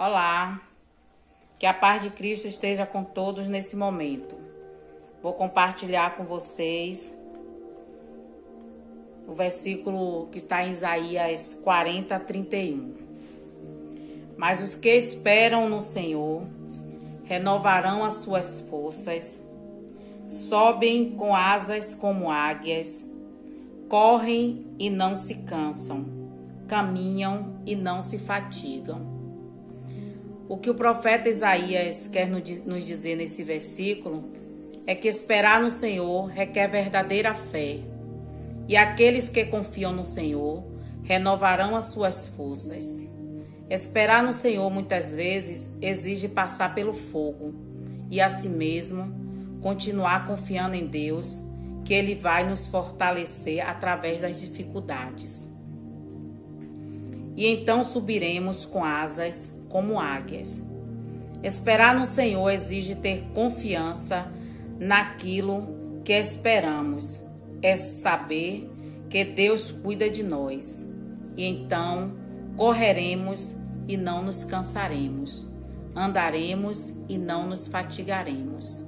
Olá, que a paz de Cristo esteja com todos nesse momento. Vou compartilhar com vocês o versículo que está em Isaías 40, 31. Mas os que esperam no Senhor renovarão as suas forças, sobem com asas como águias, correm e não se cansam, caminham e não se fatigam. O que o profeta Isaías quer nos dizer nesse versículo é que esperar no Senhor requer verdadeira fé. E aqueles que confiam no Senhor renovarão as suas forças. Esperar no Senhor muitas vezes exige passar pelo fogo e assim mesmo continuar confiando em Deus, que Ele vai nos fortalecer através das dificuldades. E então subiremos com asas como águias. Esperar no Senhor exige ter confiança naquilo que esperamos. É saber que Deus cuida de nós. E então correremos e não nos cansaremos. Andaremos e não nos fatigaremos.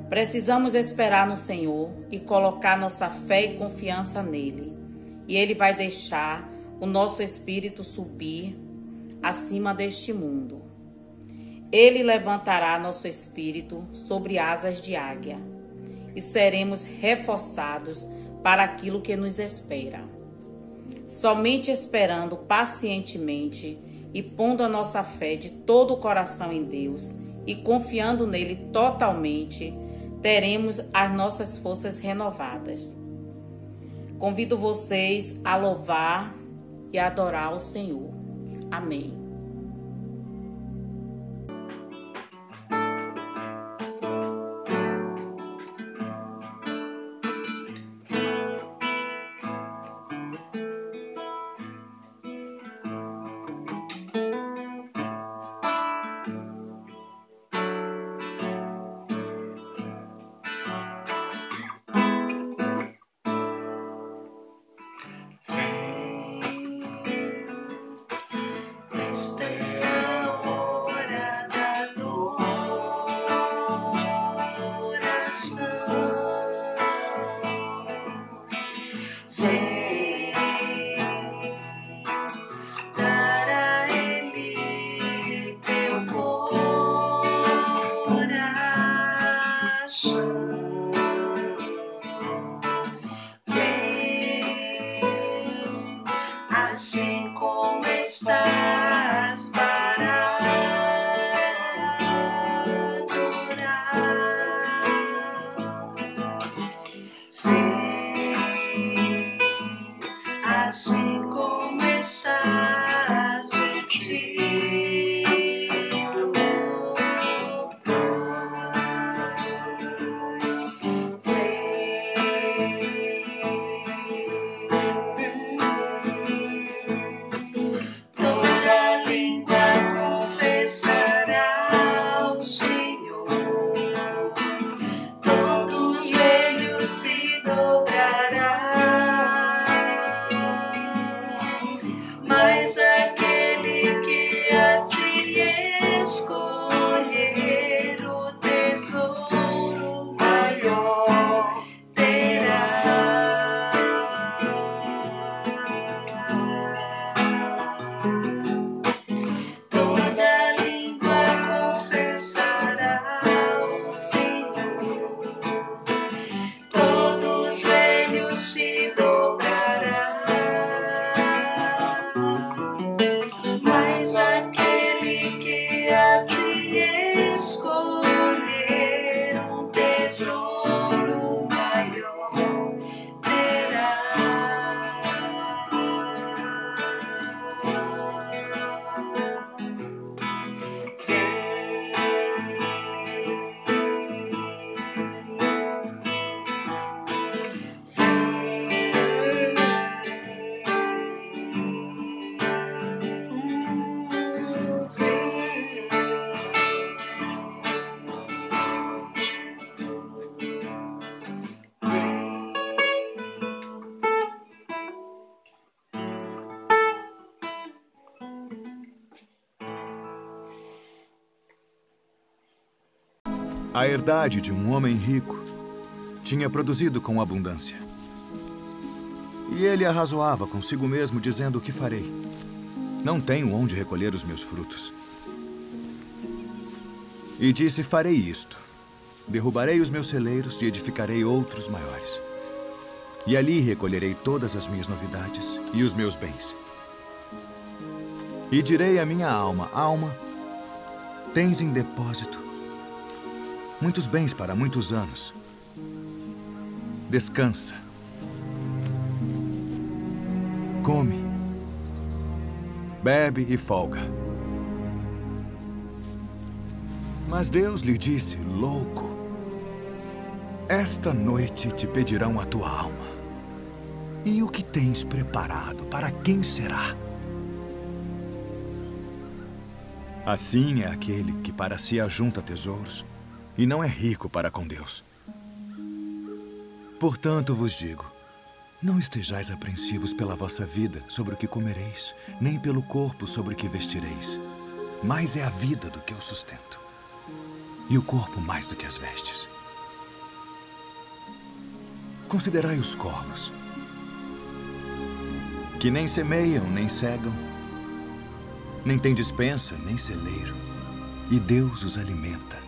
Precisamos esperar no Senhor e colocar nossa fé e confiança nele. E Ele vai deixar o nosso espírito subir acima deste mundo. Ele levantará nosso espírito sobre asas de águia e seremos reforçados para aquilo que nos espera. Somente esperando pacientemente e pondo a nossa fé de todo o coração em Deus e confiando nele totalmente, teremos as nossas forças renovadas. Convido vocês a louvar e adorar o Senhor. Amém. Esta é a hora da adoração. Vem dar a Ele teu coração. Vem assim como estás para adorar. Vem assim como estás em ti, toda língua confessará ao Senhor, todo joelho se dobrará, mas aquele que a ti escolher o tesouro maior terá. Toda língua confessará ao Senhor, todos os velhos se A herdade de um homem rico tinha produzido com abundância. E ele arrazoava consigo mesmo, dizendo: o que farei? Não tenho onde recolher os meus frutos. E disse: farei isto. Derrubarei os meus celeiros e edificarei outros maiores. E ali recolherei todas as minhas novidades e os meus bens. E direi à minha alma: alma, tens em depósito muitos bens para muitos anos. Descansa. Come. Bebe e folga. Mas Deus lhe disse: louco, esta noite te pedirão a tua alma. E o que tens preparado, para quem será? Assim é aquele que para si ajunta tesouros e não é rico para com Deus. Portanto vos digo, não estejais apreensivos pela vossa vida sobre o que comereis, nem pelo corpo sobre o que vestireis. Mais é a vida do que o sustento, e o corpo mais do que as vestes. Considerai os corvos, que nem semeiam, nem cegam, nem têm despensa, nem celeiro, e Deus os alimenta.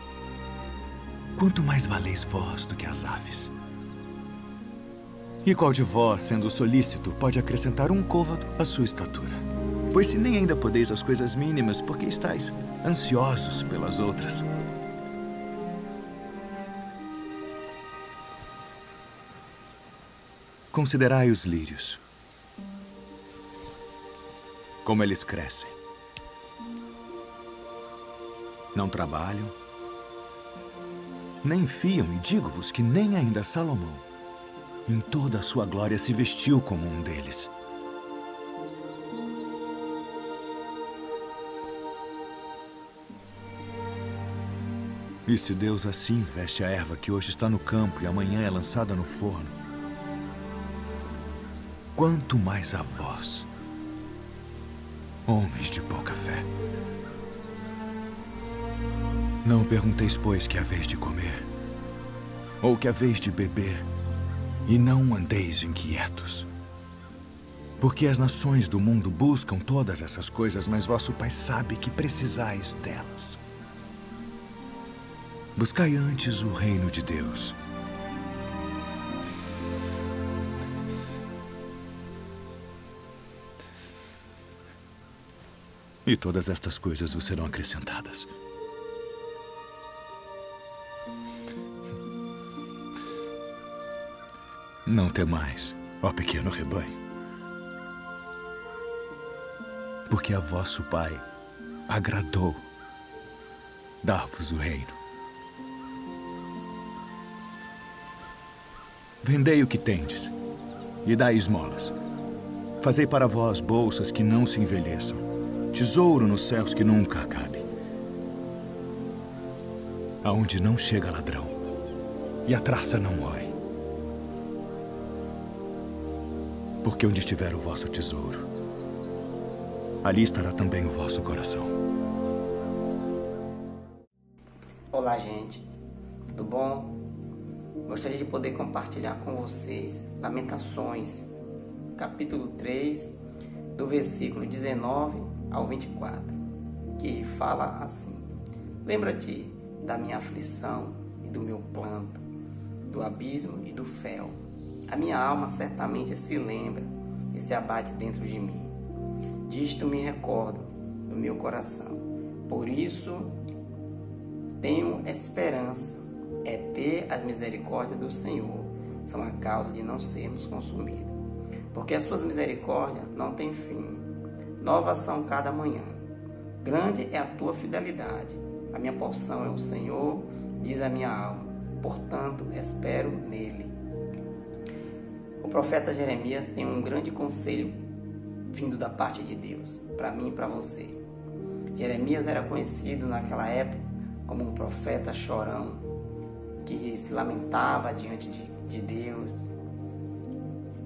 Quanto mais valeis vós do que as aves? E qual de vós, sendo solícito, pode acrescentar um côvado à sua estatura? Pois se nem ainda podeis as coisas mínimas, por que estáis ansiosos pelas outras? Considerai os lírios, como eles crescem. Não trabalham, nem fiam, e digo-vos que nem ainda Salomão, em toda a sua glória, se vestiu como um deles. E se Deus assim veste a erva que hoje está no campo e amanhã é lançada no forno, quanto mais a vós, homens de pouca fé. Não pergunteis, pois, que haveis de comer, ou que haveis de beber, e não andeis inquietos. Porque as nações do mundo buscam todas essas coisas, mas vosso Pai sabe que precisais delas. Buscai antes o reino de Deus. E todas estas coisas vos serão acrescentadas. Não temais, ó pequeno rebanho, porque a vosso Pai agradou dar-vos o reino. Vendei o que tendes e dai esmolas. Fazei para vós bolsas que não se envelheçam, tesouro nos céus que nunca acabe, aonde não chega ladrão e a traça não rói. Porque onde estiver o vosso tesouro, ali estará também o vosso coração. Olá, gente. Tudo bom? Gostaria de poder compartilhar com vocês Lamentações, capítulo 3, do versículo 19 ao 24, que fala assim: lembra-te da minha aflição e do meu planto, do abismo e do fel. A minha alma certamente se lembra e se abate dentro de mim. Disto me recordo no meu coração. Por isso tenho esperança. É ter as misericórdias do Senhor. São a causa de não sermos consumidos. Porque as suas misericórdias não têm fim. Novas são cada manhã. Grande é a tua fidelidade. A minha porção é o Senhor, diz a minha alma. Portanto, espero nele. O profeta Jeremias tem um grande conselho vindo da parte de Deus, para mim e para você. Jeremias era conhecido naquela época como um profeta chorão, que se lamentava diante de Deus,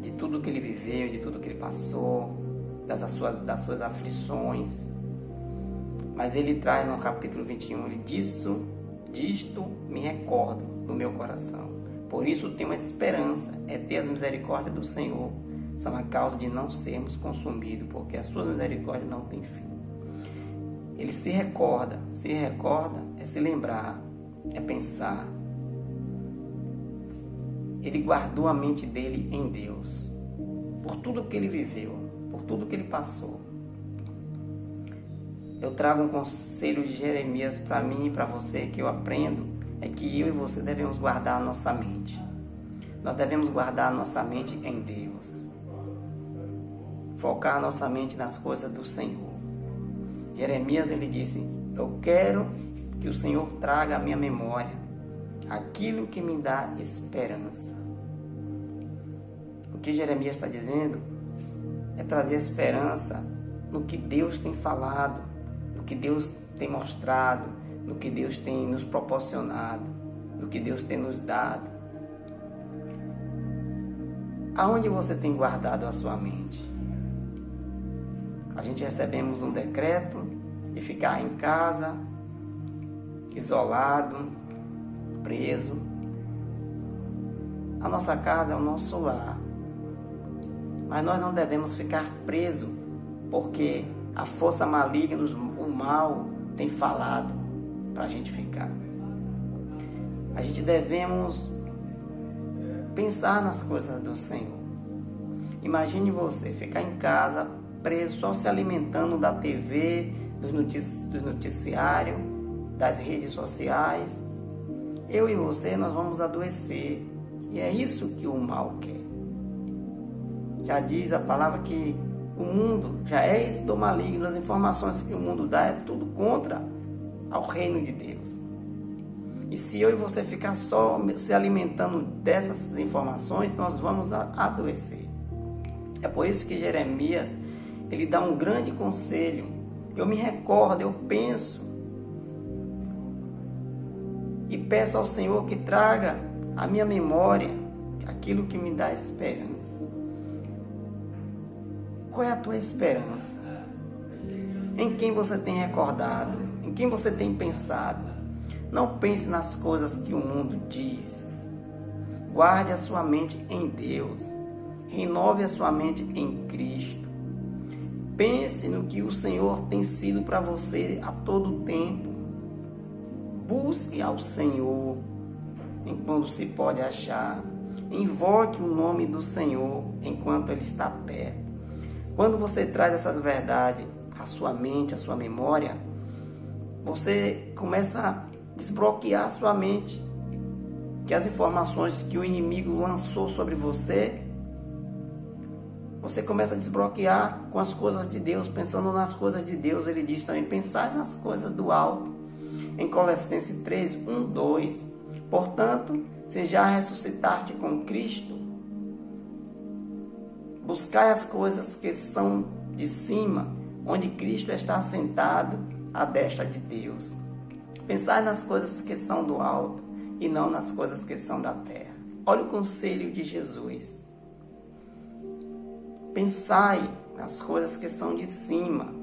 de tudo que ele viveu, de tudo que ele passou, das suas aflições. Mas ele traz no capítulo 21, ele disso disto me recordo no meu coração. Por isso tenho esperança, é ter as misericórdias do Senhor. São a causa de não sermos consumidos, porque as suas misericórdias não têm fim. Ele se recorda é se lembrar, é pensar. Ele guardou a mente dele em Deus, por tudo que ele viveu, por tudo que ele passou. Eu trago um conselho de Jeremias para mim e para você que eu aprendo, é que eu e você devemos guardar a nossa mente. Nós devemos guardar a nossa mente em Deus. Focar a nossa mente nas coisas do Senhor. Jeremias, ele disse, eu quero que o Senhor traga à minha memória aquilo que me dá esperança. O que Jeremias está dizendo é trazer esperança no que Deus tem falado, no que Deus tem mostrado, no que Deus tem nos proporcionado, no que Deus tem nos dado. Aonde você tem guardado a sua mente? A gente recebemos um decreto de ficar em casa, isolado, preso. A nossa casa é o nosso lar. Mas nós não devemos ficar presos, porque a força maligna, o mal, tem falado para a gente ficar. A gente devemos pensar nas coisas do Senhor. Imagine você ficar em casa, preso, só se alimentando da TV, do noticiário, das redes sociais. Eu e você, nós vamos adoecer. E é isso que o mal quer. Já diz a palavra que o mundo já é do maligno. As informações que o mundo dá é tudo contra ao reino de Deus. E se eu e você ficar só se alimentando dessas informações, nós vamos adoecer. É por isso que Jeremias, ele dá um grande conselho. Eu me recordo, eu penso e peço ao Senhor que traga à minha memória aquilo que me dá esperança. Qual é a tua esperança? Em quem você tem recordado? Em quem você tem pensado? Não pense nas coisas que o mundo diz. Guarde a sua mente em Deus. Renove a sua mente em Cristo. Pense no que o Senhor tem sido para você a todo tempo. Busque ao Senhor enquanto se pode achar. Invoque o nome do Senhor enquanto Ele está perto. Quando você traz essas verdades à sua mente, à sua memória, você começa a desbloquear a sua mente. Que as informações que o inimigo lançou sobre você, você começa a desbloquear com as coisas de Deus, pensando nas coisas de Deus. Ele diz também, pensar nas coisas do alto. Em Colossenses 3, 1, 2. Portanto, se já ressuscitaste com Cristo, buscai as coisas que são de cima, onde Cristo está assentado à destra de Deus. Pensai nas coisas que são do alto e não nas coisas que são da terra. Olha o conselho de Jesus. Pensai nas coisas que são de cima.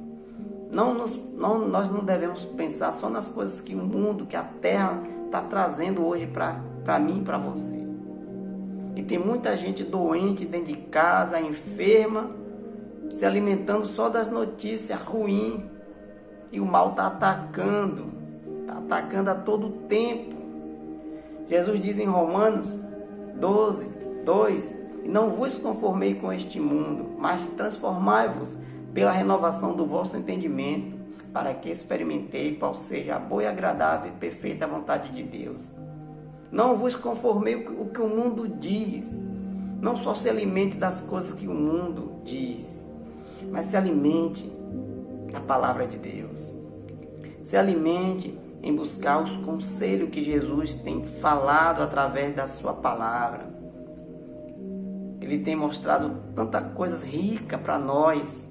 Nós não devemos pensar só nas coisas que o mundo, que a terra está trazendo hoje para mim e para você. E tem muita gente doente dentro de casa, enferma, se alimentando só das notícias ruins. E o mal está atacando a todo tempo. Jesus diz em Romanos 12, 2, e não vos conformei com este mundo, mas transformai-vos pela renovação do vosso entendimento, para que experimentei qual seja a boa e agradável e perfeita vontade de Deus. Não vos conformei com o que o mundo diz. Não só se alimente das coisas que o mundo diz, mas se alimente da palavra de Deus. Se alimente em buscar os conselhos que Jesus tem falado através da sua palavra. Ele tem mostrado tanta coisa rica para nós,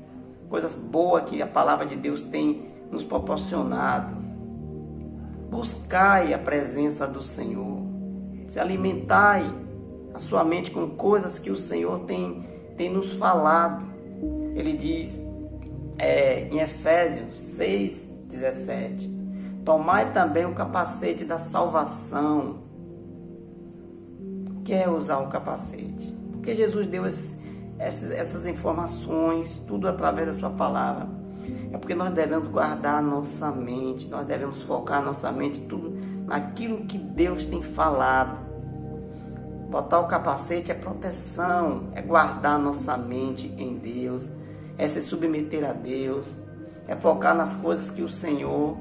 coisas boas que a palavra de Deus tem nos proporcionado. Buscai a presença do Senhor. Se alimentai a sua mente com coisas que o Senhor tem nos falado. Ele diz em Efésios 6, 17: Tomai também o capacete da salvação. O que é usar um capacete? Porque Jesus deu essas informações, tudo através da sua palavra. É porque nós devemos guardar a nossa mente, nós devemos focar a nossa mente tudo naquilo que Deus tem falado. Botar o capacete é proteção, é guardar a nossa mente em Deus, é se submeter a Deus, é focar nas coisas que o Senhor,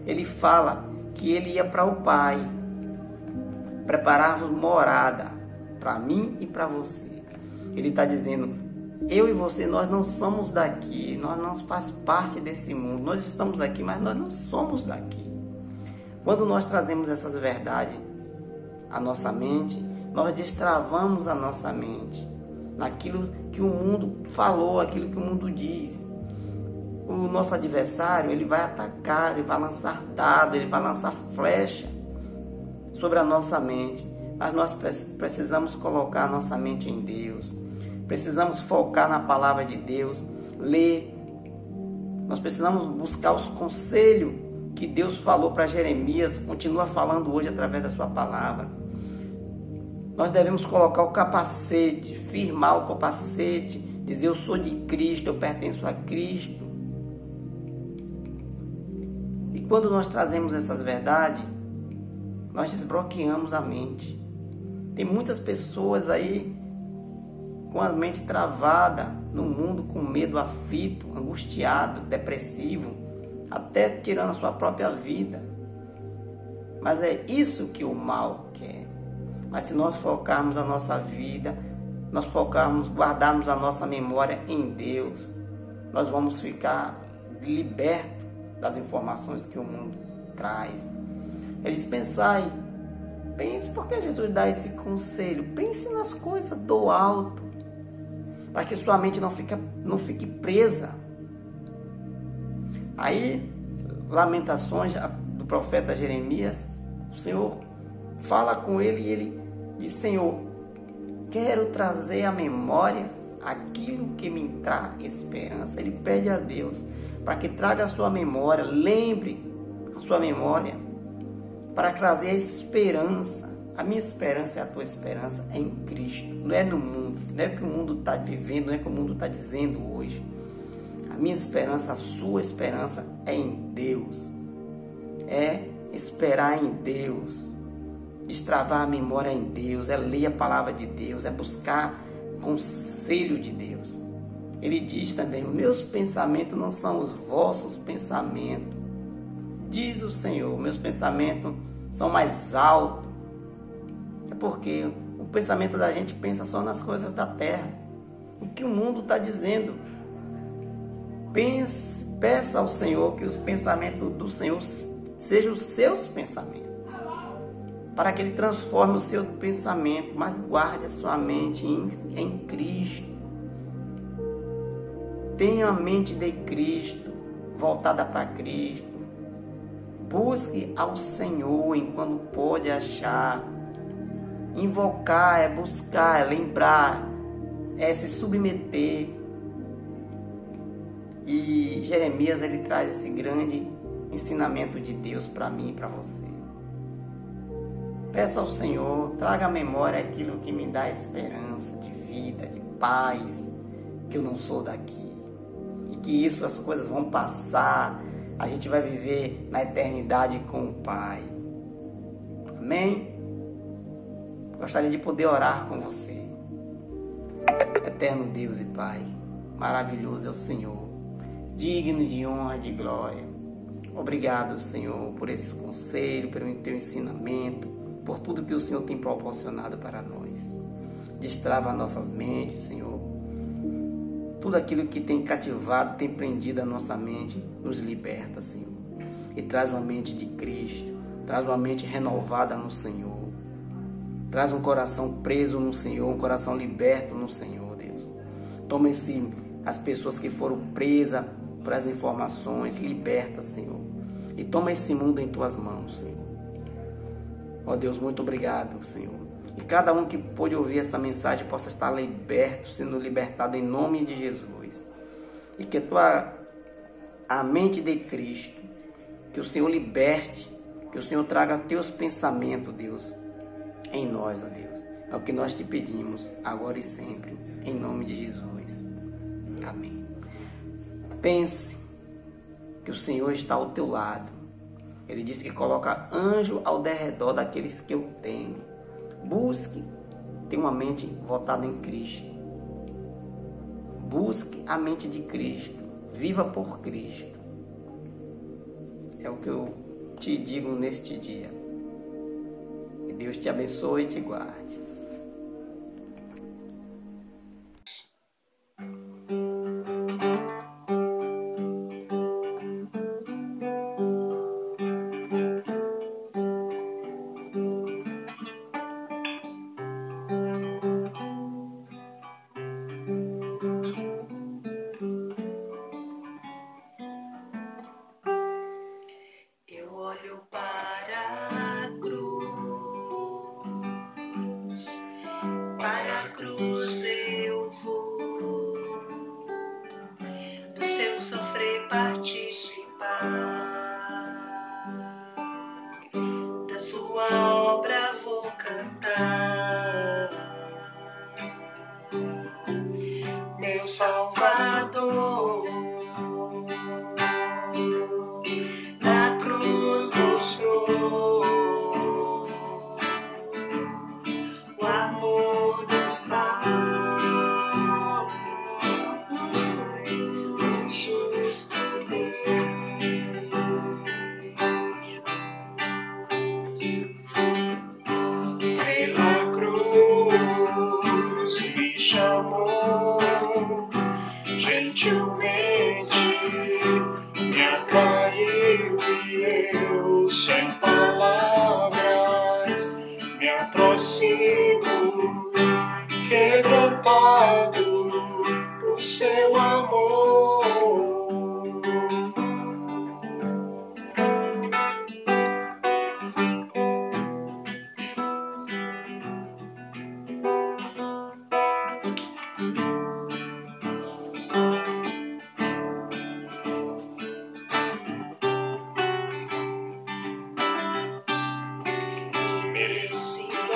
Ele fala que Ele ia para o Pai, preparar morada para mim e para você. Ele está dizendo, eu e você, nós não somos daqui, nós não faz parte desse mundo, nós estamos aqui, mas nós não somos daqui. Quando nós trazemos essas verdades à nossa mente, nós destravamos a nossa mente naquilo que o mundo falou, aquilo que o mundo diz. O nosso adversário, ele vai atacar, ele vai lançar dardo, ele vai lançar flecha sobre a nossa mente. Mas nós precisamos colocar a nossa mente em Deus. Precisamos focar na palavra de Deus, ler. Nós precisamos buscar os conselhos que Deus falou para Jeremias, continua falando hoje através da sua palavra. Nós devemos colocar o capacete, firmar o capacete, dizer eu sou de Cristo, eu pertenço a Cristo. E quando nós trazemos essas verdades, nós desbloqueamos a mente. Tem muitas pessoas aí com a mente travada no mundo, com medo, aflito, angustiado, depressivo, até tirando a sua própria vida. Mas é isso que o mal quer. Mas se nós focarmos a nossa vida, nós focarmos, guardarmos a nossa memória em Deus, nós vamos ficar libertos das informações que o mundo traz. Eles pensam, pense porque Jesus dá esse conselho, pense nas coisas do alto, para que sua mente não fique presa. Aí, Lamentações do profeta Jeremias, o Senhor fala com ele e ele diz, Senhor, quero trazer à memória aquilo que me traz esperança. Ele pede a Deus para que traga a sua memória, lembre a sua memória, para trazer a esperança. A minha esperança é a tua esperança, é em Cristo, não é no mundo, não é o que o mundo está vivendo, não é o que o mundo está dizendo hoje. A minha esperança, a sua esperança é em Deus, é esperar em Deus, destravar a memória em Deus, é ler a palavra de Deus, é buscar conselho de Deus. Ele diz também, meus pensamentos não são os vossos pensamentos, diz o Senhor, meus pensamentos são mais altos. É porque o pensamento da gente pensa só nas coisas da terra, o que o mundo está dizendo. Peça ao Senhor que os pensamentos do Senhor sejam os seus pensamentos, para que Ele transforme o seu pensamento, mas guarde a sua mente em Cristo. Tenha a mente de Cristo, voltada para Cristo. Busque ao Senhor enquanto pode achar. Invocar é buscar, é lembrar, é se submeter. E Jeremias, ele traz esse grande ensinamento de Deus para mim e para você. Peça ao Senhor, traga à memória aquilo que me dá esperança de vida, de paz, que eu não sou daqui. E que isso, as coisas vão passar, a gente vai viver na eternidade com o Pai. Amém? Gostaria de poder orar com você. Eterno Deus e Pai, maravilhoso é o Senhor, digno de honra e de glória. Obrigado, Senhor, por esses conselhos, pelo teu ensinamento, por tudo que o Senhor tem proporcionado para nós. Destrava nossas mentes, Senhor. Tudo aquilo que tem cativado, tem prendido a nossa mente, nos liberta, Senhor. E traz uma mente de Cristo, traz uma mente renovada no Senhor. Traz um coração preso no Senhor, um coração liberto no Senhor, Deus. Toma as pessoas que foram presas por as informações, liberta, Senhor. E toma esse mundo em tuas mãos, Senhor. Ó Deus, muito obrigado, Senhor. E cada um que pôde ouvir essa mensagem possa estar liberto, sendo libertado em nome de Jesus. E que a mente de Cristo Que o Senhor liberte, que o Senhor traga teus pensamentos, Deus, em nós, ó Deus. É o que nós te pedimos, agora e sempre, em nome de Jesus. Amém. Pense que o Senhor está ao teu lado. Ele disse que coloca anjo ao derredor daqueles que o temem. Busque ter uma mente voltada em Cristo. Busque a mente de Cristo. Viva por Cristo. É o que eu te digo neste dia. Que Deus te abençoe e te guarde. Olho para a cruz eu vou, do seu sofrer participar, da sua obra vou cantar, meu Salvador. Na cruz mostrou o amor do Pai, o justo Deus. Pela cruz me chamou gentilmente, me atraiu e eu, sem palavras, me aproximo, quebrantado por seu amor.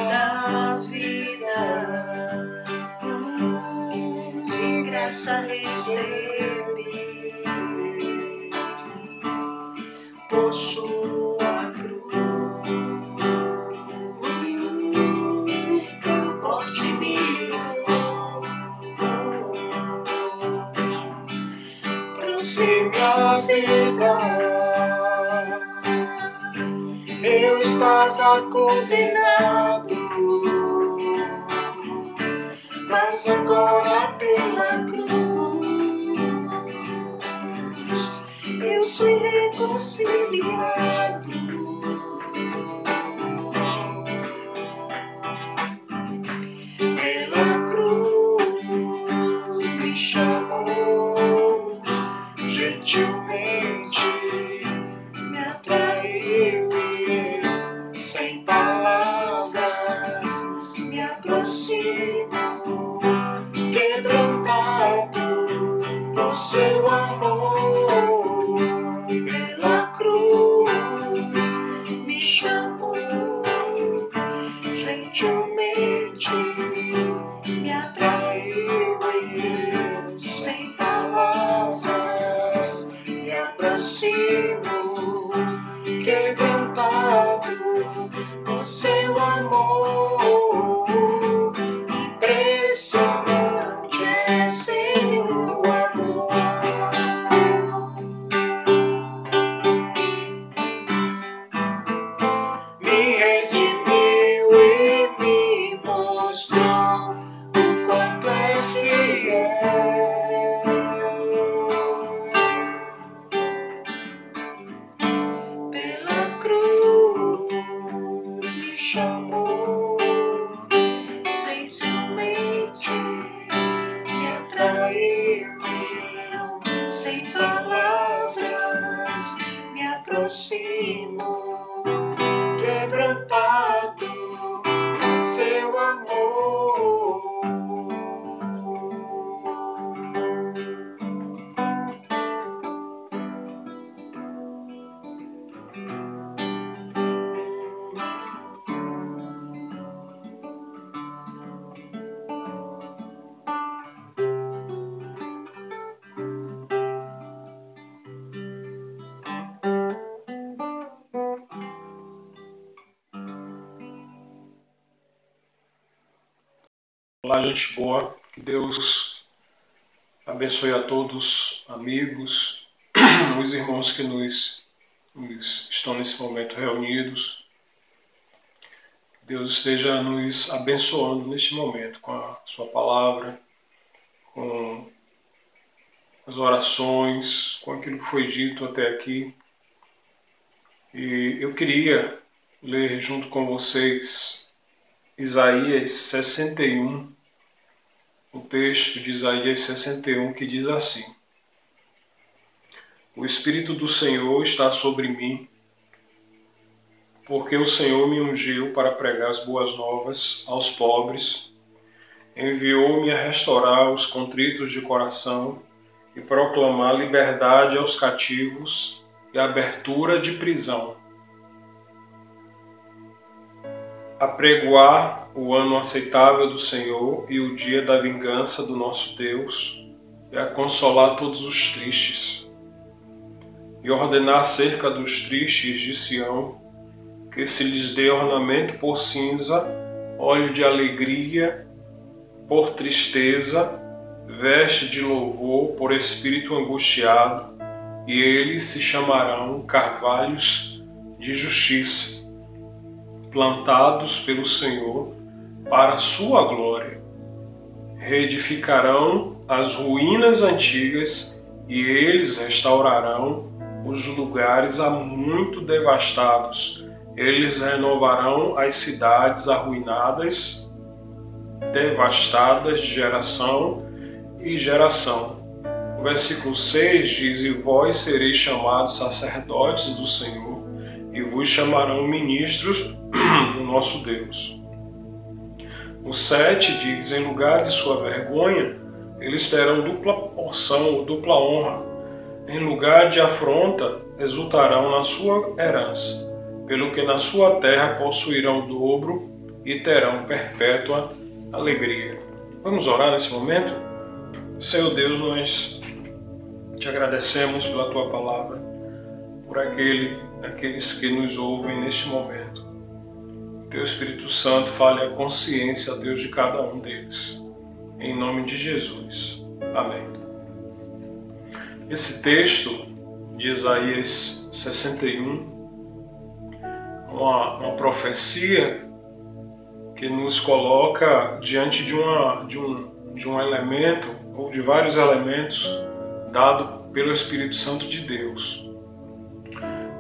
Da vida de graça recebi por sua cruz, da morte me livrou, trouxe-me a vida. Eu estava condenado, mas agora pela cruz eu fui reconciliado. Pela cruz me chamou gentilmente, me atraiu. Sem palavras me aproximo, quebrantado por seu amor. Pela cruz me chamou gentilmente, me atraiu e eu, sem palavras me aproximo, quebrantado por seu amor, e Olá, gente boa. Que Deus abençoe a todos, amigos, os irmãos que nos estão nesse momento reunidos. Deus esteja nos abençoando neste momento com a sua palavra, com as orações, com aquilo que foi dito até aqui. E eu queria ler junto com vocês Isaías 61, o texto de Isaías 61, que diz assim: O Espírito do Senhor está sobre mim, porque o Senhor me ungiu para pregar as boas novas aos pobres, enviou-me a restaurar os contritos de coração e proclamar liberdade aos cativos e abertura de prisão, apregoar o ano aceitável do Senhor e o dia da vingança do nosso Deus, e a consolar todos os tristes, e ordenar acerca dos tristes de Sião, que se lhes dê ornamento por cinza, óleo de alegria por tristeza, veste de louvor por espírito angustiado, e eles se chamarão carvalhos de justiça, plantados pelo Senhor para a sua glória. Reedificarão as ruínas antigas e eles restaurarão os lugares há muito devastados. Eles renovarão as cidades arruinadas, devastadas de geração e geração. O versículo 6 diz: E vós sereis chamados sacerdotes do Senhor, e vos chamarão ministros do nosso Deus. O 7 diz: Em lugar de sua vergonha, eles terão dupla porção ou dupla honra. Em lugar de afronta, exultarão na sua herança, pelo que na sua terra possuirão o dobro e terão perpétua alegria. Vamos orar nesse momento? Senhor Deus, nós te agradecemos pela tua palavra, por aqueles que nos ouvem neste momento. Teu Espírito Santo fale a consciência, Deus, de cada um deles. Em nome de Jesus. Amém. Esse texto de Isaías 61, uma profecia que nos coloca diante de um elemento, ou de vários elementos, dado pelo Espírito Santo de Deus.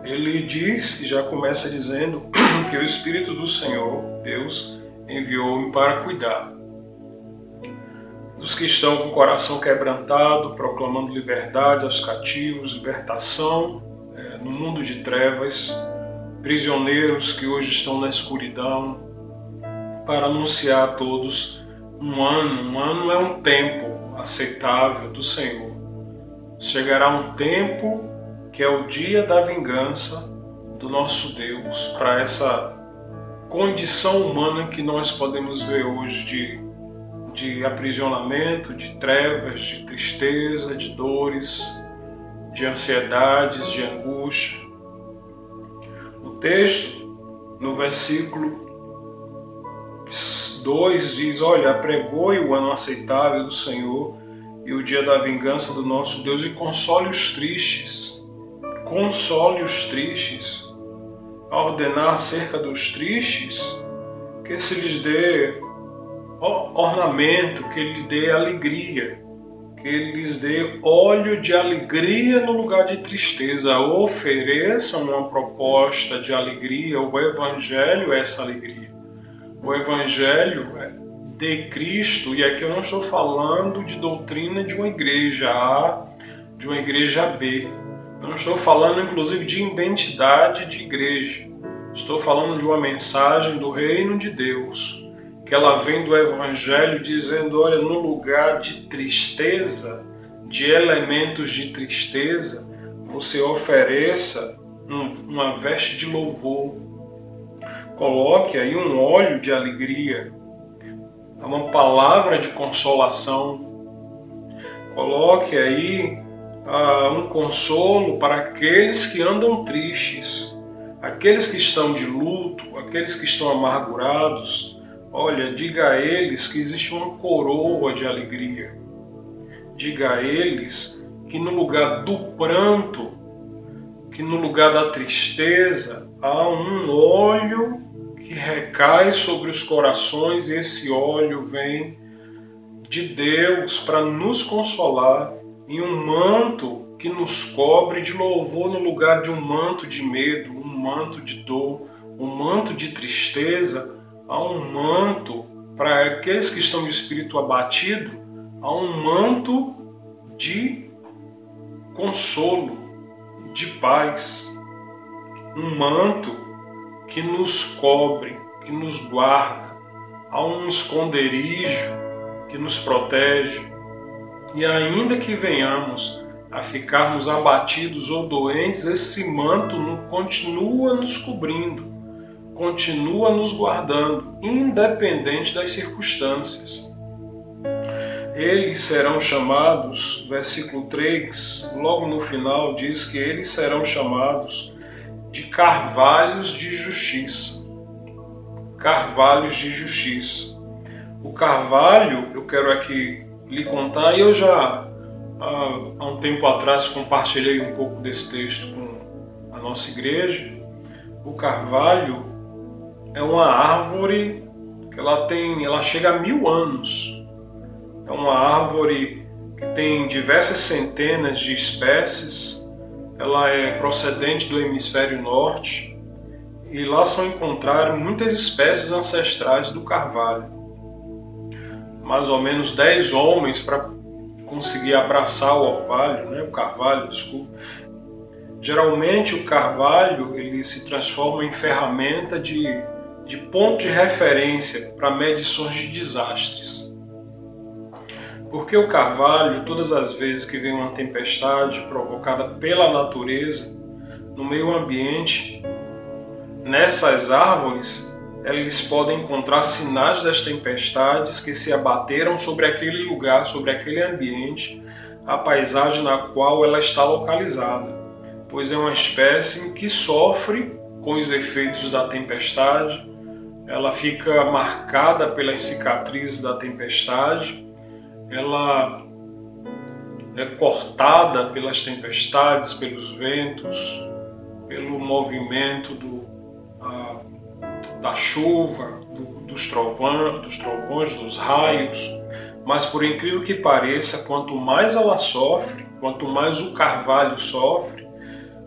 Ele diz, e já começa dizendo, que o Espírito do Senhor, Deus, enviou-me para cuidar dos que estão com o coração quebrantado, proclamando liberdade aos cativos, libertação no mundo de trevas, prisioneiros que hoje estão na escuridão, para anunciar a todos um ano é um tempo aceitável do Senhor. Chegará um tempo que é o dia da vingança do nosso Deus, para essa condição humana que nós podemos ver hoje de aprisionamento, de trevas, de tristeza, de dores, de ansiedades, de angústia. O texto, no versículo 2, diz: Olha, apregoe o ano aceitável do Senhor e o dia da vingança do nosso Deus, e console os tristes. Console os tristes. A ordenar acerca dos tristes, que se lhes dê ornamento, que lhes dê alegria, que lhes dê óleo de alegria no lugar de tristeza. Ofereçam uma proposta de alegria. O Evangelho é essa alegria. O Evangelho de Cristo, e aqui eu não estou falando de doutrina de uma igreja A, de uma igreja B. Não estou falando, inclusive, de identidade de igreja. Estou falando de uma mensagem do reino de Deus, que ela vem do Evangelho dizendo: olha, no lugar de tristeza, de elementos de tristeza, você ofereça uma veste de louvor. Coloque aí um óleo de alegria, uma palavra de consolação. Coloque aí um consolo para aqueles que andam tristes, aqueles que estão de luto, aqueles que estão amargurados, Olha, diga a eles que existe uma coroa de alegria. Diga a eles que no lugar do pranto, que no lugar da tristeza, há um óleo que recai sobre os corações, e esse óleo vem de Deus para nos consolar, em um manto que nos cobre de louvor no lugar de um manto de medo, um manto de dor, um manto de tristeza. Há um manto para aqueles que estão de espírito abatido, há um manto de consolo, de paz, um manto que nos cobre, que nos guarda, há um esconderijo que nos protege. E ainda que venhamos a ficarmos abatidos ou doentes, esse manto continua nos cobrindo, continua nos guardando, independente das circunstâncias. Eles serão chamados, versículo 3, logo no final diz que eles serão chamados de carvalhos de justiça. Carvalhos de justiça. O carvalho, eu quero aqui lhe contar, e eu já há um tempo atrás compartilhei um pouco desse texto com a nossa igreja. O carvalho é uma árvore que ela chega a 1000 anos. É uma árvore que tem diversas centenas de espécies. Ela é procedente do hemisfério norte e lá são encontradas muitas espécies ancestrais do carvalho. Mais ou menos 10 homens para conseguir abraçar o carvalho, desculpa. Geralmente o carvalho ele se transforma em ferramenta de ponto de referência para medições de desastres. Porque o carvalho, todas as vezes que vem uma tempestade provocada pela natureza, no meio ambiente, nessas árvores, eles podem encontrar sinais das tempestades que se abateram sobre aquele lugar, sobre aquele ambiente, a paisagem na qual ela está localizada, pois é uma espécie que sofre com os efeitos da tempestade, ela fica marcada pelas cicatrizes da tempestade, ela é cortada pelas tempestades, pelos ventos, pelo movimento da chuva, dos trovões, dos raios. Mas por incrível que pareça, quanto mais ela sofre, quanto mais o carvalho sofre,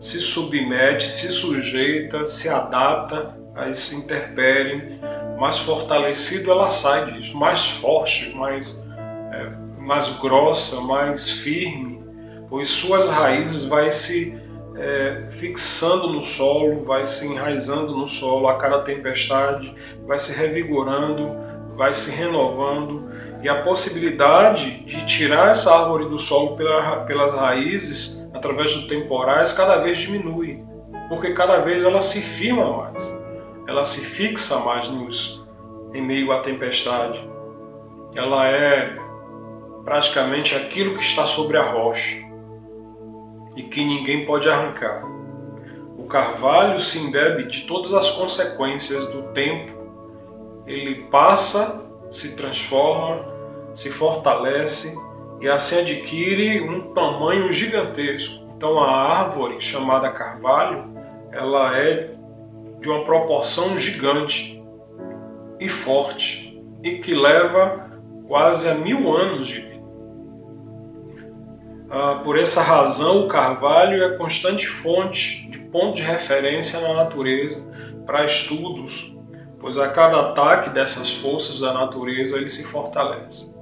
se submete, se sujeita, se adapta a esse intempérie, mais fortalecido ela sai disso, mais forte, mais grossa, mais firme, pois suas raízes vai se fixando no solo, vai se enraizando no solo a cada tempestade, vai se revigorando, vai se renovando, e a possibilidade de tirar essa árvore do solo pelas raízes, através dos temporais, cada vez diminui, porque cada vez ela se firma mais, ela se fixa mais em meio à tempestade. Ela é praticamente aquilo que está sobre a rocha e que ninguém pode arrancar. O carvalho se embebe de todas as consequências do tempo. Ele passa, se transforma, se fortalece e assim adquire um tamanho gigantesco. Então a árvore chamada carvalho, ela é de uma proporção gigante e forte e que leva quase a 1000 anos de vida. Por essa razão, o carvalho é constante fonte de ponto de referência na natureza para estudos, pois a cada ataque dessas forças da natureza ele se fortalece.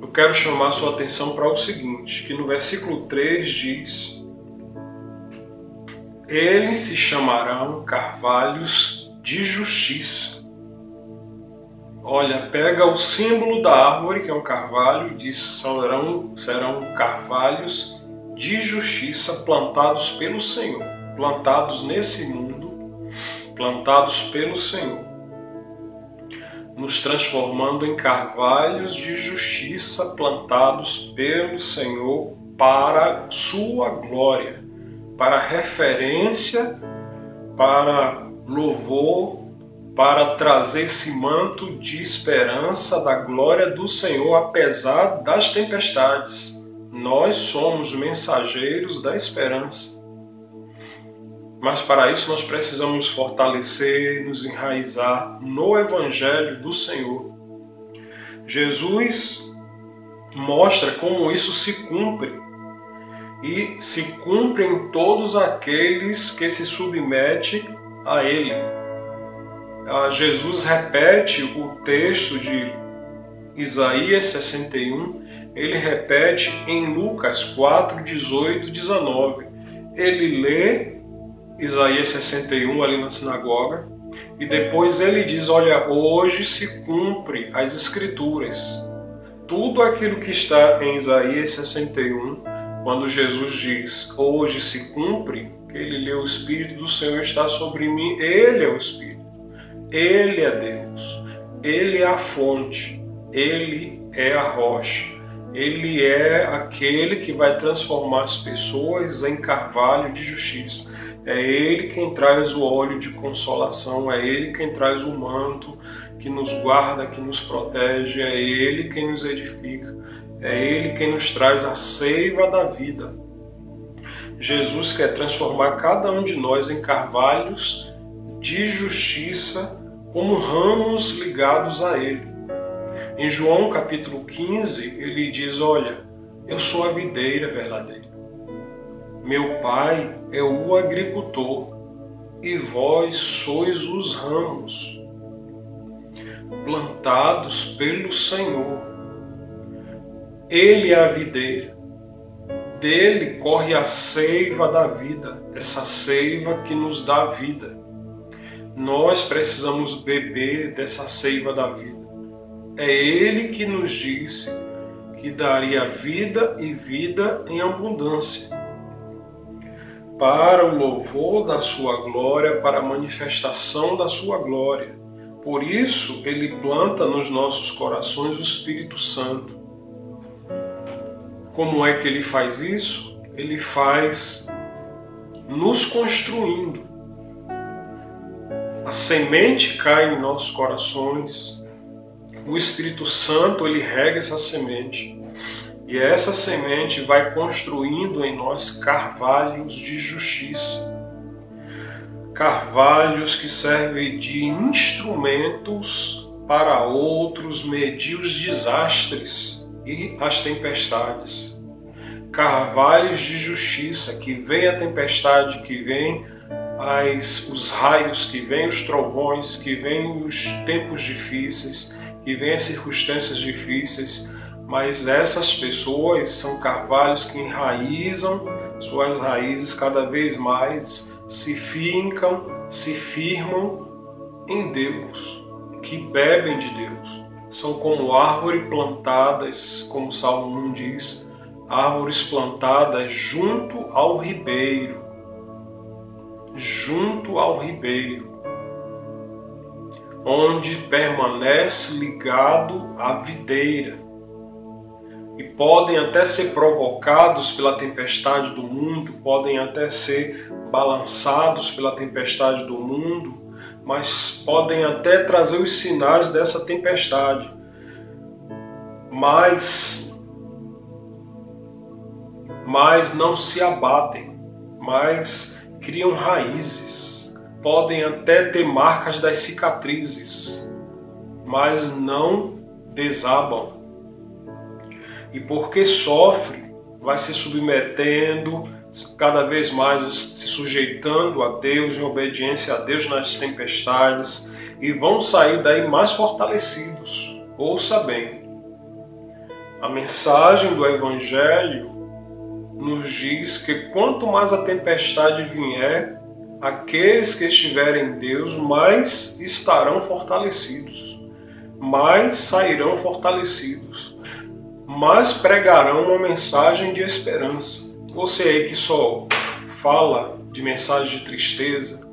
Eu quero chamar sua atenção para o seguinte, que no versículo 3 diz: eles se chamarão carvalhos de justiça. Olha, pega o símbolo da árvore, que é um carvalho, e diz: serão carvalhos de justiça plantados pelo Senhor, plantados nesse mundo, plantados pelo Senhor, nos transformando em carvalhos de justiça plantados pelo Senhor para sua glória, para referência, para louvor para trazer esse manto de esperança da glória do Senhor, apesar das tempestades. Nós somos mensageiros da esperança. Mas para isso nós precisamos fortalecer, nos enraizar no Evangelho do Senhor. Jesus mostra como isso se cumpre. E se cumpre em todos aqueles que se submetem a Ele. Jesus repete o texto de Isaías 61, ele repete em Lucas 4, 18, 19. Ele lê Isaías 61 ali na sinagoga e depois ele diz, olha, hoje se cumpre as Escrituras. Tudo aquilo que está em Isaías 61, quando Jesus diz, hoje se cumpre, que ele lê, o Espírito do Senhor está sobre mim, Ele é o Espírito. Ele é Deus, Ele é a fonte, Ele é a rocha, Ele é aquele que vai transformar as pessoas em carvalho de justiça. É Ele quem traz o óleo de consolação, é Ele quem traz o manto que nos guarda, que nos protege, é Ele quem nos edifica, é Ele quem nos traz a seiva da vida. Jesus quer transformar cada um de nós em carvalhos de justiça, como ramos ligados a Ele. Em João capítulo 15, ele diz, olha, eu sou a videira verdadeira. Meu Pai é o agricultor e vós sois os ramos plantados pelo Senhor. Ele é a videira. Dele corre a seiva da vida, essa seiva que nos dá vida. Nós precisamos beber dessa seiva da vida. É Ele que nos disse que daria vida e vida em abundância, para o louvor da sua glória, para a manifestação da sua glória. Por isso, Ele planta nos nossos corações o Espírito Santo. Como é que Ele faz isso? Ele faz nos construindo. A semente cai em nossos corações, o Espírito Santo ele rega essa semente e essa semente vai construindo em nós carvalhos de justiça, carvalhos que servem de instrumentos para outros medir os desastres e as tempestades, carvalhos de justiça que vem a tempestade, que vem os raios, que vêm os trovões, que vêm os tempos difíceis, que vêm as circunstâncias difíceis, mas essas pessoas são carvalhos que enraizam suas raízes cada vez mais, se fincam, se firmam em Deus, que bebem de Deus. São como árvores plantadas, como o Salmo 1 diz, árvores plantadas junto ao ribeiro, onde permanece ligado à videira. E podem até ser provocados pela tempestade do mundo, podem até ser balançados pela tempestade do mundo, mas podem até trazer os sinais dessa tempestade. Mas não se abatem, mas criam raízes, podem até ter marcas das cicatrizes, mas não desabam. E porque sofre, vai se submetendo, cada vez mais se sujeitando a Deus, em obediência a Deus nas tempestades, e vão sair daí mais fortalecidos. Ouça bem, a mensagem do Evangelho nos diz que quanto mais a tempestade vier, aqueles que estiverem em Deus mais estarão fortalecidos, mais sairão fortalecidos, mais pregarão uma mensagem de esperança. Você aí que só fala de mensagem de tristeza,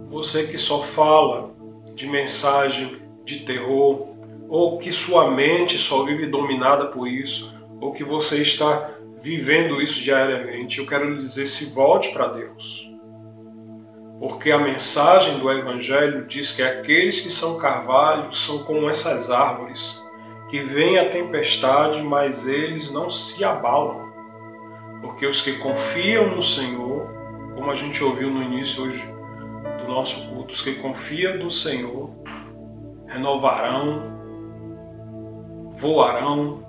você que só fala de mensagem de terror, ou que sua mente só vive dominada por isso, ou que você está vivendo isso diariamente, eu quero lhe dizer, se volte para Deus. Porque a mensagem do Evangelho diz que aqueles que são carvalhos são como essas árvores, que vem a tempestade, mas eles não se abalam. Porque os que confiam no Senhor, como a gente ouviu no início hoje do nosso culto, os que confiam no Senhor renovarão, voarão,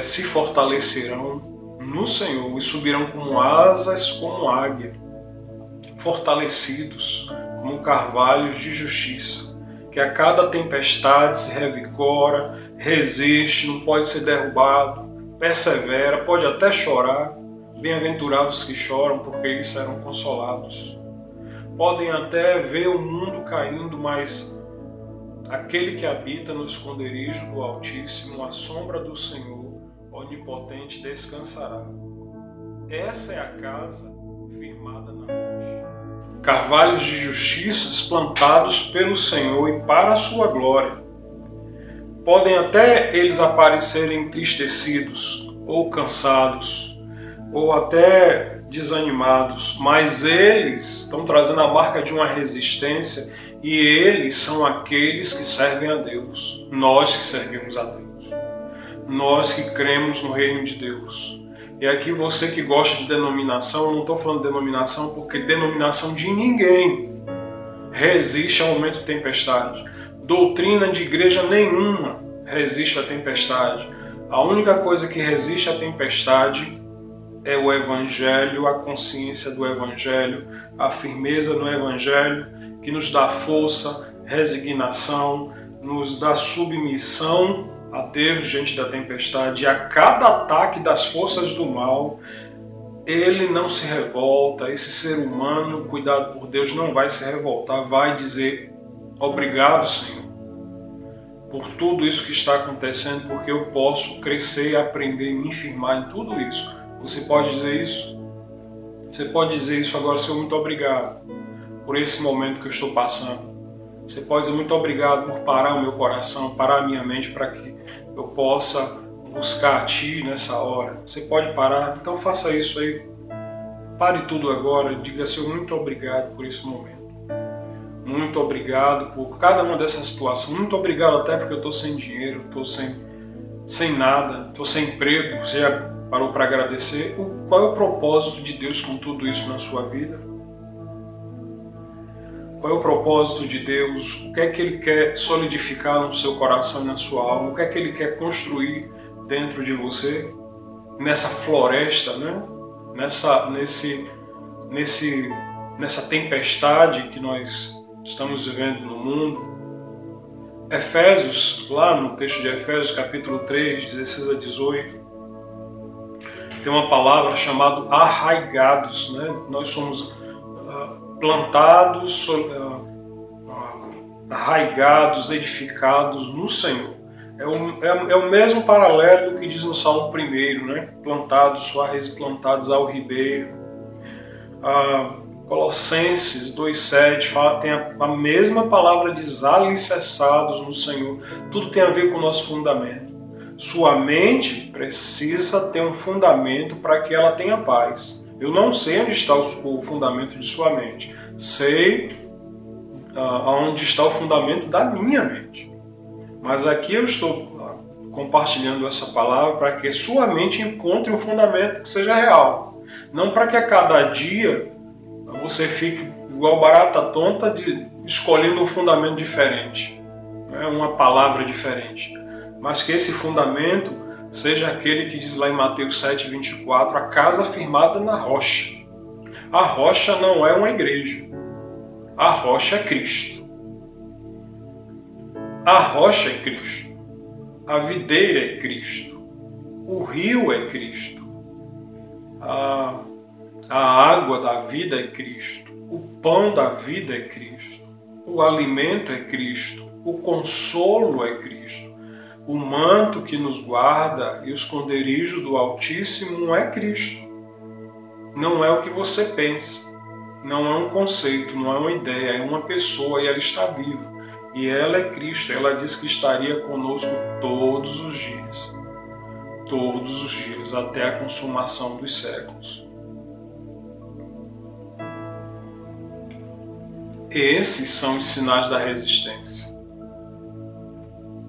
se fortalecerão no Senhor e subirão como asas, como águia, fortalecidos como carvalhos de justiça, que a cada tempestade se revigora, resiste, não pode ser derrubado, persevera, pode até chorar. Bem-aventurados que choram, porque eles serão consolados. Podem até ver o mundo caindo, mas aquele que habita no esconderijo do Altíssimo, à sombra do Senhor Onipotente, descansará. Essa é a casa firmada na rocha. Carvalhos de justiça plantados pelo Senhor e para a sua glória. Podem até eles aparecerem entristecidos, ou cansados, ou até desanimados, mas eles estão trazendo a marca de uma resistência e eles são aqueles que servem a Deus. Nós que servimos a Deus. Nós que cremos no reino de Deus. E aqui você que gosta de denominação, eu não estou falando de denominação porque denominação de ninguém resiste ao momento de tempestade. Doutrina de igreja nenhuma resiste à tempestade. A única coisa que resiste à tempestade é o Evangelho, a consciência do Evangelho, a firmeza no Evangelho, que nos dá força, resignação, nos dá submissão a Deus diante da tempestade. E a cada ataque das forças do mal, ele não se revolta. Esse ser humano, cuidado por Deus, não vai se revoltar, vai dizer: obrigado, Senhor, por tudo isso que está acontecendo, porque eu posso crescer e aprender e me firmar em tudo isso. Você pode dizer isso? Você pode dizer isso agora: Senhor, muito obrigado por esse momento que eu estou passando. Você pode dizer: muito obrigado por parar o meu coração, parar a minha mente para que eu possa buscar a Ti nessa hora. Você pode parar? Então faça isso aí. Pare tudo agora e diga: Senhor, muito obrigado por esse momento. Muito obrigado por cada uma dessas situações. Muito obrigado até porque eu estou sem dinheiro, estou sem nada, estou sem emprego. Você já parou para agradecer? Qual é o propósito de Deus com tudo isso na sua vida? Qual é o propósito de Deus? O que é que Ele quer solidificar no seu coração e na sua alma? O que é que Ele quer construir dentro de você? Nessa floresta, né? Nessa tempestade que nós estamos vivendo no mundo. Efésios, lá no texto de Efésios, capítulo 3, 16 a 18, tem uma palavra chamada arraigados, né? Nós somos plantados, arraigados, edificados no Senhor. É o mesmo paralelo que diz no Salmo 1, né? Plantados, suas raízes plantadas ao ribeiro. Colossenses 2,7 tem a mesma palavra, diz alicerçados no Senhor. Tudo tem a ver com o nosso fundamento. Sua mente precisa ter um fundamento para que ela tenha paz. Eu não sei onde está o fundamento de sua mente. Sei onde está o fundamento da minha mente. Mas aqui eu estou compartilhando essa palavra para que sua mente encontre um fundamento que seja real. Não para que a cada dia você fique igual barata tonta escolhendo um fundamento diferente, né? Uma palavra diferente. Mas que esse fundamento seja aquele que diz lá em Mateus 7,24, a casa firmada na rocha. A rocha não é uma igreja. A rocha é Cristo. A rocha é Cristo. A videira é Cristo. O rio é Cristo. A água da vida é Cristo. O pão da vida é Cristo. O alimento é Cristo. O consolo é Cristo. O manto que nos guarda e o esconderijo do Altíssimo é Cristo. Não é o que você pensa. Não é um conceito, não é uma ideia, é uma pessoa e ela está viva. E ela é Cristo. Ela disse que estaria conosco todos os dias. Todos os dias, até a consumação dos séculos. Esses são os sinais da resistência.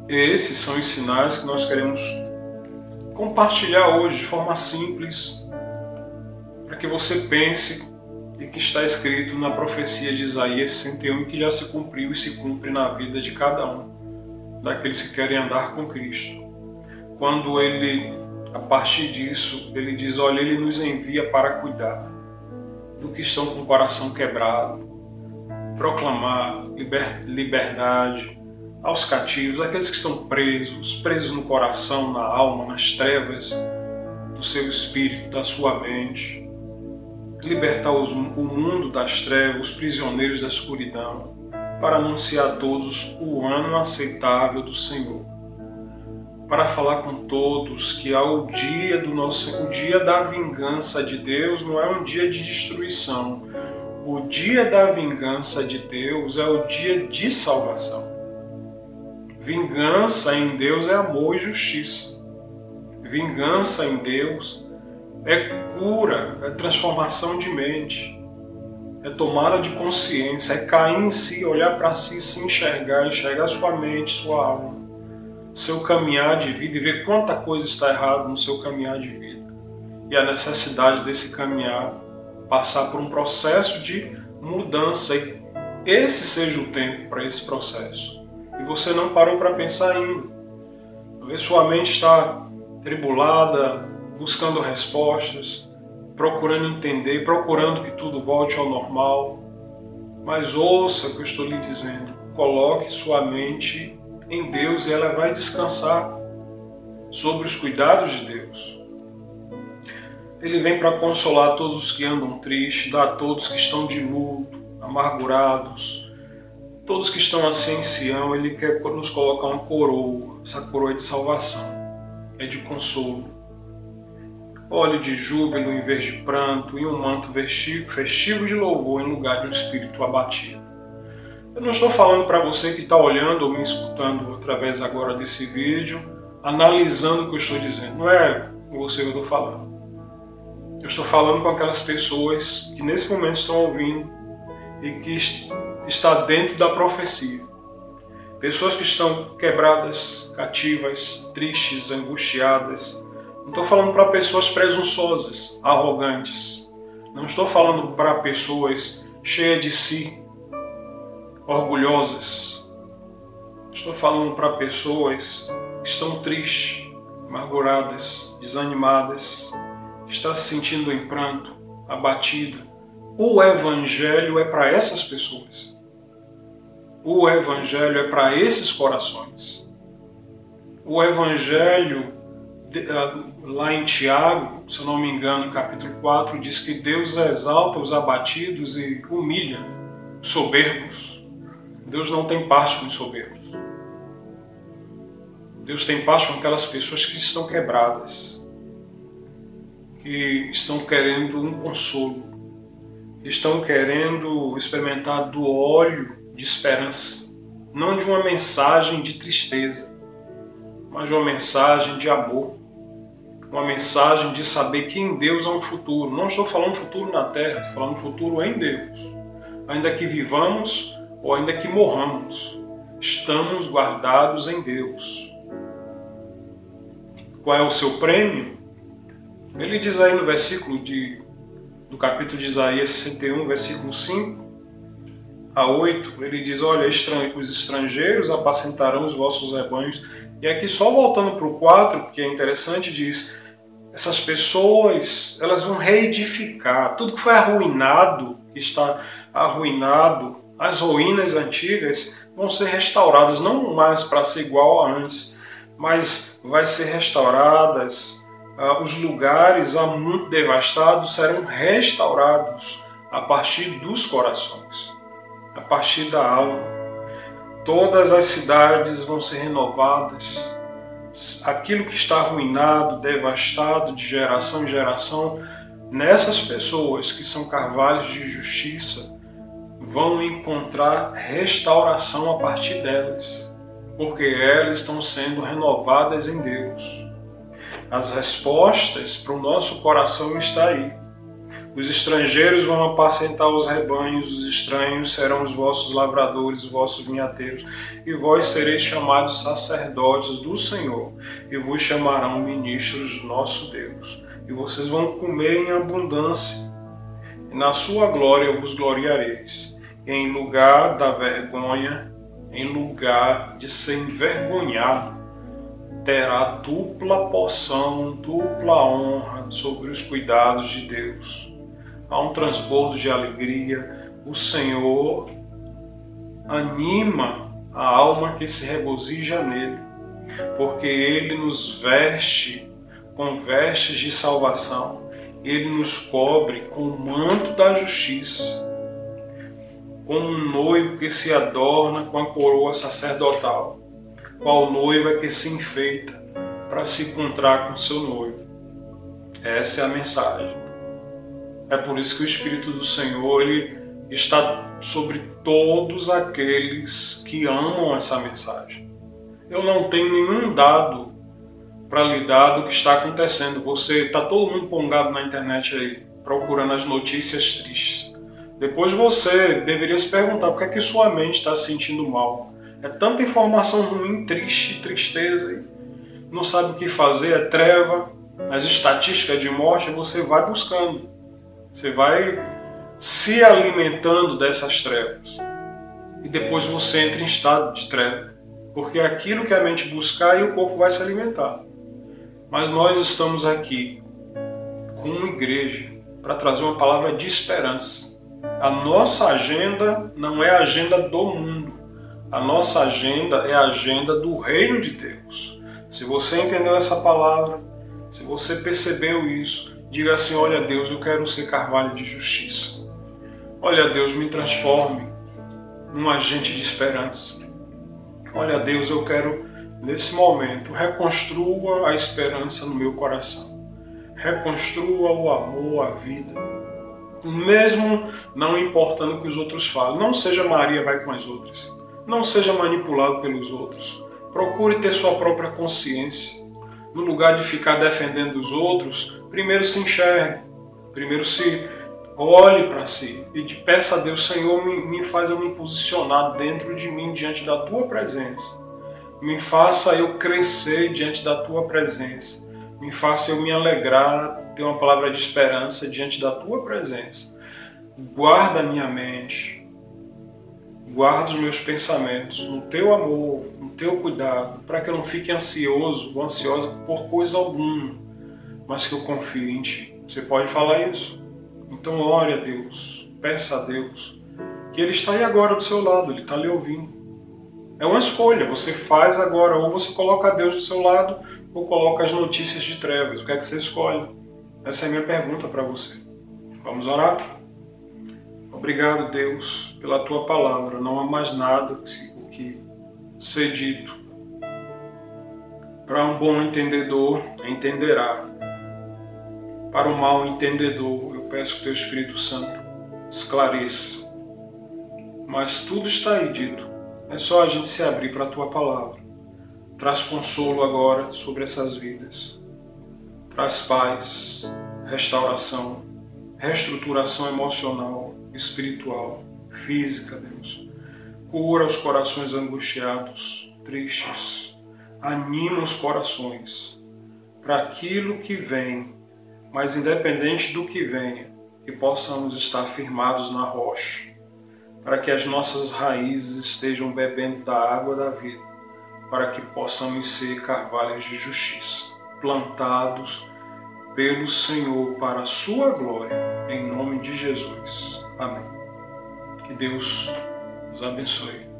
Esses são os sinais que nós queremos compartilhar hoje de forma simples, para que você pense e que está escrito na profecia de Isaías 61, que já se cumpriu e se cumpre na vida de cada um daqueles que querem andar com Cristo. Quando ele, a partir disso, ele diz, olha, ele nos envia para cuidar do que estão com o coração quebrado, proclamar liberdade aos cativos, aqueles que estão presos no coração, na alma, nas trevas do seu espírito, da sua mente, libertar o mundo das trevas, os prisioneiros da escuridão, para anunciar a todos o ano aceitável do Senhor, para falar com todos que o dia da vingança de Deus não é um dia de destruição. O dia da vingança de Deus é o dia de salvação. Vingança em Deus é amor e justiça. Vingança em Deus é cura, é transformação de mente, é tomada de consciência, é cair em si, olhar para si, se enxergar sua mente, sua alma, seu caminhar de vida e ver quanta coisa está errada no seu caminhar de vida. E a necessidade desse caminhar passar por um processo de mudança, e esse seja o tempo para esse processo. E você não parou para pensar ainda. Talvez sua mente está tribulada, buscando respostas, procurando entender, procurando que tudo volte ao normal. Mas ouça o que eu estou lhe dizendo. Coloque sua mente em Deus e ela vai descansar sobre os cuidados de Deus. Ele vem para consolar todos os que andam tristes, dar a todos que estão de luto, amargurados, todos que estão assim em Sião. Ele quer nos colocar uma coroa, essa coroa é de salvação, é de consolo. Óleo de júbilo em vez de pranto e um manto festivo de louvor em lugar de um espírito abatido. Eu não estou falando para você que está olhando ou me escutando através agora desse vídeo, analisando o que eu estou dizendo. Não é com você que eu estou falando. Eu estou falando com aquelas pessoas que nesse momento estão ouvindo e que está dentro da profecia. Pessoas que estão quebradas, cativas, tristes, angustiadas. Não estou falando para pessoas presunçosas, arrogantes. Não estou falando para pessoas cheias de si, orgulhosas. Estou falando para pessoas que estão tristes, amarguradas, desanimadas, que estão se sentindo em pranto, abatido. O Evangelho é para essas pessoas. O Evangelho é para esses corações. O Evangelho, lá em Tiago, se eu não me engano, capítulo 4, diz que Deus exalta os abatidos e humilha os soberbos. Deus não tem parte com os soberbos. Deus tem parte com aquelas pessoas que estão quebradas, que estão querendo um consolo, que estão querendo experimentar do óleo de esperança, não de uma mensagem de tristeza, mas de uma mensagem de amor, uma mensagem de saber que em Deus há um futuro. Não estou falando futuro na terra, estou falando futuro em Deus. Ainda que vivamos ou ainda que morramos, estamos guardados em Deus. Qual é o seu prêmio? Ele diz aí no versículo do capítulo de Isaías 61, versículo 5 a 8, ele diz, olha, os estrangeiros apacentarão os vossos rebanhos. E aqui só voltando para o 4, que é interessante, diz, essas pessoas, elas vão reedificar. Tudo que foi arruinado, que está arruinado, as ruínas antigas vão ser restauradas, não mais para ser igual a antes, mas vai ser restauradas. Os lugares há muito devastados serão restaurados a partir dos corações, a partir da alma. Todas as cidades vão ser renovadas. Aquilo que está arruinado, devastado de geração em geração, nessas pessoas que são carvalhos de justiça, vão encontrar restauração a partir delas, porque elas estão sendo renovadas em Deus. As respostas para o nosso coração estão aí. Os estrangeiros vão apacentar os rebanhos, os estranhos serão os vossos lavradores, os vossos vinhateiros, e vós sereis chamados sacerdotes do Senhor, e vos chamarão ministros do nosso Deus. E vocês vão comer em abundância, e na sua glória vos gloriareis. E em lugar da vergonha, em lugar de ser envergonhado, terá dupla porção, dupla honra sobre os cuidados de Deus. Há um transbordo de alegria. O Senhor anima a alma que se regozija nele, porque Ele nos veste com vestes de salvação, Ele nos cobre com o manto da justiça, como um noivo que se adorna com a coroa sacerdotal, qual noiva que se enfeita para se encontrar com seu noivo. Essa é a mensagem. É por isso que o Espírito do Senhor ele está sobre todos aqueles que amam essa mensagem. Eu não tenho nenhum dado para lhe dar do que está acontecendo. Você está todo mundo pongado na internet aí, procurando as notícias tristes. Depois você deveria se perguntar por que é que sua mente está se sentindo mal. É tanta informação ruim, triste, tristeza, e não sabe o que fazer, é treva. As estatísticas de morte você vai buscando. Você vai se alimentando dessas trevas. E depois você entra em estado de treva. Porque é aquilo que a mente buscar e o corpo vai se alimentar. Mas nós estamos aqui com uma igreja para trazer uma palavra de esperança. A nossa agenda não é a agenda do mundo. A nossa agenda é a agenda do reino de Deus. Se você entendeu essa palavra, se você percebeu isso, diga assim: olha Deus, eu quero ser carvalho de justiça. Olha Deus, me transforme num agente de esperança. Olha Deus, eu quero, nesse momento, reconstrua a esperança no meu coração. Reconstrua o amor, a vida. Mesmo não importando o que os outros falam. Não seja Maria vai com as outras. Não seja manipulado pelos outros. Procure ter sua própria consciência. No lugar de ficar defendendo os outros, primeiro se enxergue. Primeiro se olhe para si e peça a Deus: Senhor, me faz eu me posicionar dentro de mim diante da Tua presença. Me faça eu crescer diante da Tua presença. Me faça eu me alegrar, ter uma palavra de esperança diante da Tua presença. Guarda a minha mente. Guarda os meus pensamentos no Teu amor, no Teu cuidado, para que eu não fique ansioso ou ansiosa por coisa alguma, mas que eu confie em Ti. Você pode falar isso? Então ore a Deus, peça a Deus, que Ele está aí agora do seu lado, Ele está lhe ouvindo. É uma escolha, você faz agora, ou você coloca a Deus do seu lado, ou coloca as notícias de trevas. O que é que você escolhe? Essa é a minha pergunta para você. Vamos orar? Obrigado, Deus, pela Tua palavra. Não há mais nada que ser dito. Para um bom entendedor, entenderá. Para o mal entendedor, eu peço que Teu Espírito Santo esclareça. Mas tudo está aí dito. É só a gente se abrir para a Tua palavra. Traz consolo agora sobre essas vidas. Traz paz, restauração, reestruturação emocional, espiritual, física, Deus. Cura os corações angustiados, tristes. Anima os corações para aquilo que vem, mas independente do que venha, que possamos estar firmados na rocha, para que as nossas raízes estejam bebendo da água da vida, para que possamos ser carvalhos de justiça, plantados pelo Senhor para a sua glória, em nome de Jesus. Amém. Que Deus nos abençoe.